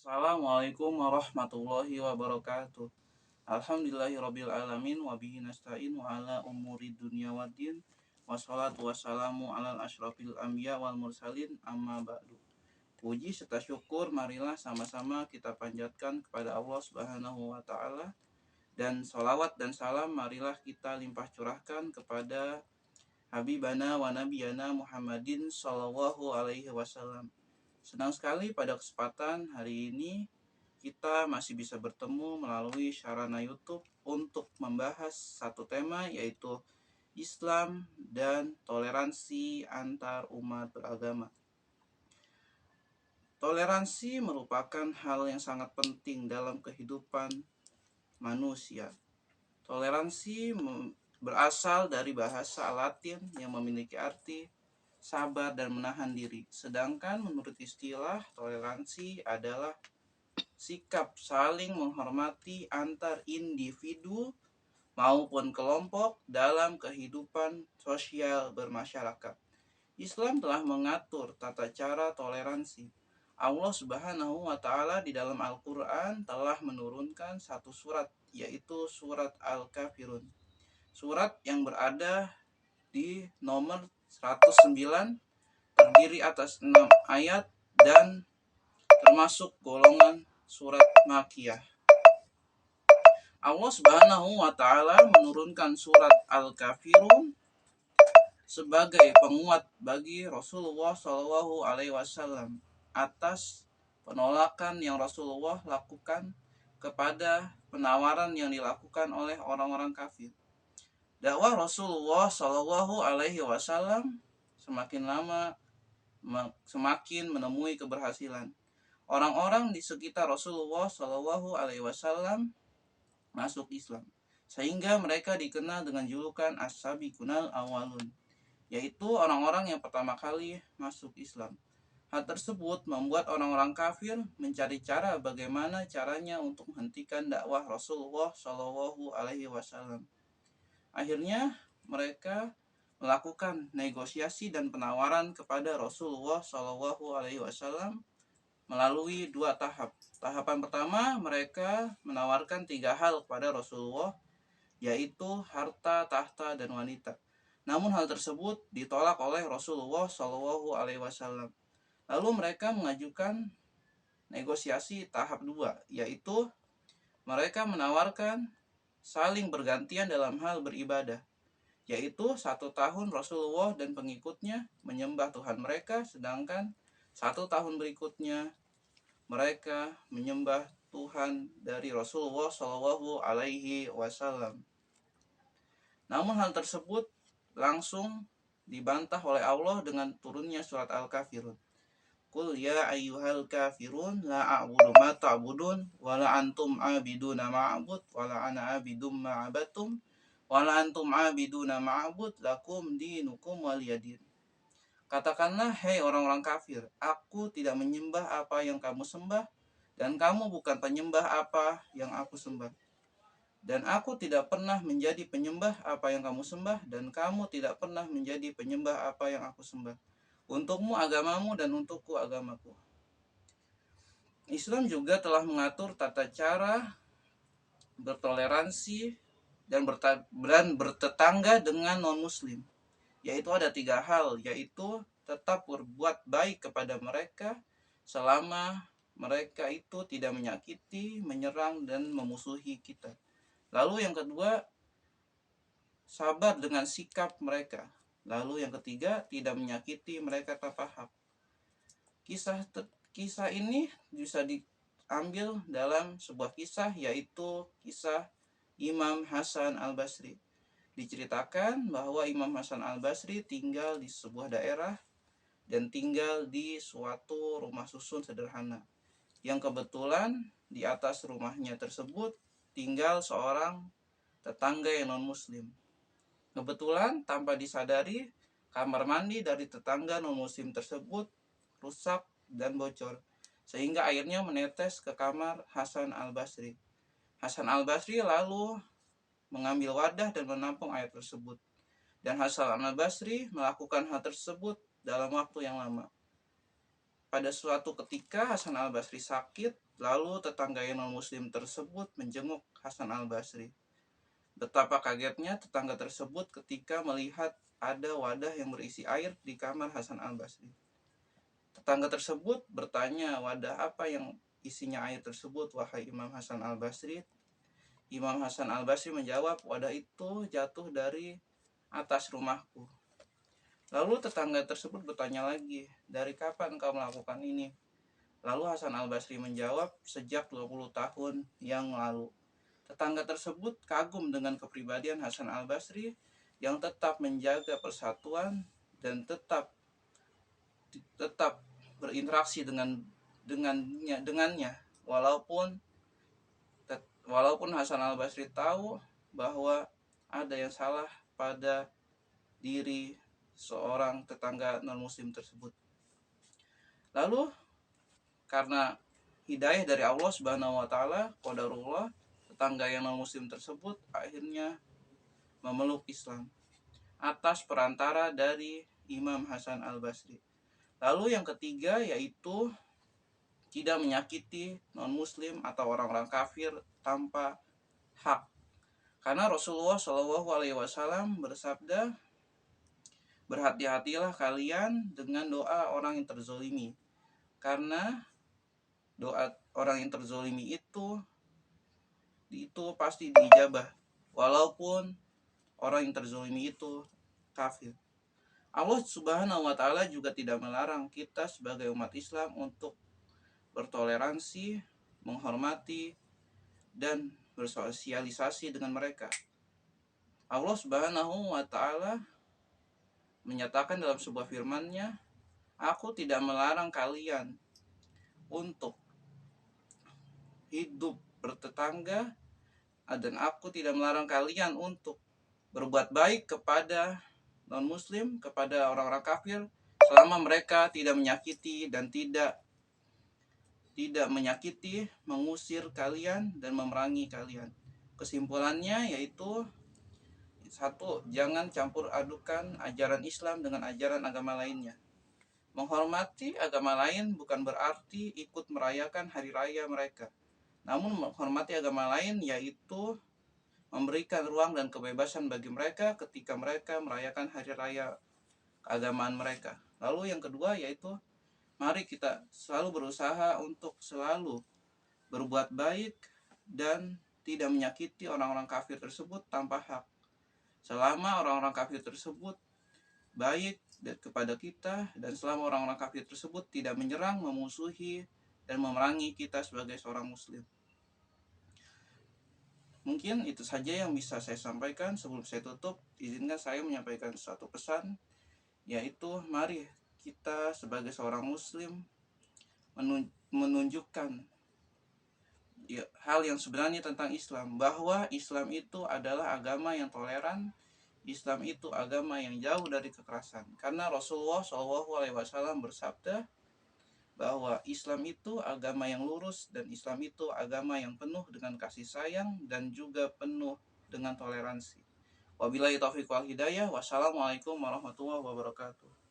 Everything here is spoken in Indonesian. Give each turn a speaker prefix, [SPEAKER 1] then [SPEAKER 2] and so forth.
[SPEAKER 1] Assalamualaikum warahmatullahi wabarakatuh. Alhamdulillahirabbil alamin wa bihi nasta'in wa ala umuri dunya waddin. Wassalatu wassalamu alal asyrafil anbiya wal mursalin amma ba'du. Puji serta syukur marilah sama-sama kita panjatkan kepada Allah Subhanahu wa taala, dan sholawat dan salam marilah kita limpah curahkan kepada Habibana wa Nabiyana Muhammadin sallallahu alaihi wasallam. Senang sekali pada kesempatan hari ini kita masih bisa bertemu melalui sarana YouTube untuk membahas satu tema, yaitu Islam dan toleransi antar umat beragama. Toleransi merupakan hal yang sangat penting dalam kehidupan manusia. Toleransi berasal dari bahasa Latin yang memiliki arti sabar dan menahan diri. Sedangkan menurut istilah, toleransi adalah sikap saling menghormati antar individu maupun kelompok dalam kehidupan sosial bermasyarakat. Islam telah mengatur tata cara toleransi. Allah Subhanahu wa taala di dalam Al-Qur'an telah menurunkan satu surat, yaitu surat Al-Kafirun. Surat yang berada di nomor 109, terdiri atas 6 ayat dan termasuk golongan surat Makiyah. Allah Subhanahu wa taala menurunkan surat Al-Kafirun sebagai penguat bagi Rasulullah Shallallahu alaihi wasallam atas penolakan yang Rasulullah lakukan kepada penawaran yang dilakukan oleh orang-orang kafir. Dakwah Rasulullah Shallallahu alaihi wasallam semakin lama semakin menemui keberhasilan. Orang-orang di sekitar Rasulullah Shallallahu alaihi wasallam masuk Islam, sehingga mereka dikenal dengan julukan as-sabiqunal awwalun, yaitu orang-orang yang pertama kali masuk Islam. Hal tersebut membuat orang-orang kafir mencari cara bagaimana caranya untuk menghentikan dakwah Rasulullah Shallallahu alaihi wasallam. Akhirnya mereka melakukan negosiasi dan penawaran kepada Rasulullah Shallallahu alaihi wasallam melalui 2 tahap. Tahapan pertama, mereka menawarkan 3 hal kepada Rasulullah, yaitu harta, tahta, dan wanita. Namun hal tersebut ditolak oleh Rasulullah Shallallahu alaihi wasallam. Lalu mereka mengajukan negosiasi tahap 2, yaitu mereka menawarkan saling bergantian dalam hal beribadah, yaitu 1 tahun Rasulullah dan pengikutnya menyembah Tuhan mereka, sedangkan 1 tahun berikutnya mereka menyembah Tuhan dari Rasulullah Shallallahu alaihi wasallam. Namun hal tersebut langsung dibantah oleh Allah dengan turunnya surat Al-Kafirun. Qul ya ayyuhal kafirun la a'budu ma ta'budun wa la antum 'abiduna ma a'bud wa la ana 'abidum ma 'abattum wa la antum 'abiduna ma a'bud lakum dinukum waliyadin. Katakanlah, hei orang-orang kafir, aku tidak menyembah apa yang kamu sembah, dan kamu bukan penyembah apa yang aku sembah. Dan aku tidak pernah menjadi penyembah apa yang kamu sembah, dan kamu tidak pernah menjadi penyembah apa yang aku sembah. Untukmu agamamu dan untukku agamaku. Islam juga telah mengatur tata cara bertoleransi dan bertetangga dengan non-muslim, yaitu ada 3 hal, yaitu tetap berbuat baik kepada mereka selama mereka itu tidak menyakiti, menyerang, dan memusuhi kita. Lalu yang kedua, sabar dengan sikap mereka. Lalu yang ketiga, tidak menyakiti mereka tanpa hak. Kisah ini bisa diambil dalam sebuah kisah, yaitu kisah Imam Hasan Al-Basri. Diceritakan bahwa Imam Hasan Al-Basri tinggal di sebuah daerah dan tinggal di suatu rumah susun sederhana, yang kebetulan di atas rumahnya tersebut tinggal seorang tetangga yang non-muslim. Kebetulan tanpa disadari, kamar mandi dari tetangga non-muslim tersebut rusak dan bocor, sehingga airnya menetes ke kamar Hasan Al-Basri. Hasan Al-Basri lalu mengambil wadah dan menampung air tersebut. Dan Hasan Al-Basri melakukan hal tersebut dalam waktu yang lama. Pada suatu ketika Hasan Al-Basri sakit, Lalu tetangga yang non-muslim tersebut menjenguk Hasan al-Basri. Betapa kagetnya tetangga tersebut ketika melihat ada wadah yang berisi air di kamar Hasan al-Basri. Tetangga tersebut bertanya, wadah apa yang isinya air tersebut, wahai Imam Hasan al-Basri? Imam Hasan al-Basri menjawab, wadah itu jatuh dari atas rumahku. Lalu tetangga tersebut bertanya lagi, dari kapan kau melakukan ini? Lalu Hasan al-Basri menjawab, sejak 20 tahun yang lalu. Tetangga tersebut kagum dengan kepribadian Hasan al-Basri yang tetap menjaga persatuan dan tetap berinteraksi dengannya walaupun Hasan al-Basri tahu bahwa ada yang salah pada diri seorang tetangga non-muslim tersebut. Lalu karena hidayah dari Allah Subhanahu wa taala, qadarullah, tetangga yang non-muslim tersebut akhirnya memeluk Islam atas perantara dari Imam Hasan al-Basri. Lalu yang ketiga yaitu tidak menyakiti non-muslim atau orang-orang kafir tanpa hak. Karena Rasulullah Shallallahu Alaihi Wasallam bersabda, berhati-hatilah kalian dengan doa orang yang terzolimi, karena doa orang yang terzolimi itu pasti diijabah, walaupun orang yang terzolimi itu kafir. Allah Subhanahu wa taala juga tidak melarang kita sebagai umat Islam untuk bertoleransi, menghormati, dan bersosialisasi dengan mereka. Allah Subhanahu wa taala menyatakan dalam sebuah firman-Nya, aku tidak melarang kalian untuk hidup bertetangga, dan aku tidak melarang kalian untuk berbuat baik kepada non-muslim, kepada orang-orang kafir, selama mereka tidak menyakiti dan tidak menyakiti, mengusir kalian dan memerangi kalian. Kesimpulannya yaitu, satu, jangan campur adukan ajaran Islam dengan ajaran agama lainnya. Menghormati agama lain bukan berarti ikut merayakan hari raya mereka. Namun menghormati agama lain yaitu memberikan ruang dan kebebasan bagi mereka ketika mereka merayakan hari raya keagamaan mereka. Lalu yang kedua yaitu, mari kita selalu berusaha untuk selalu berbuat baik dan tidak menyakiti orang-orang kafir tersebut tanpa hak. Selama orang-orang kafir tersebut baik kepada kita, dan selama orang-orang kafir tersebut tidak menyerang, memusuhi, dan memerangi kita sebagai seorang muslim. Mungkin itu saja yang bisa saya sampaikan. Sebelum saya tutup, izinkan saya menyampaikan satu pesan, yaitu mari kita sebagai seorang muslim menunjukkan hal yang sebenarnya tentang Islam, bahwa Islam itu adalah agama yang toleran, Islam itu agama yang jauh dari kekerasan. Karena Rasulullah SAW bersabda bahwa Islam itu agama yang lurus, dan Islam itu agama yang penuh dengan kasih sayang dan juga penuh dengan toleransi. Wabillahi taufiq wal hidayah. Wassalamualaikum warahmatullahi wabarakatuh.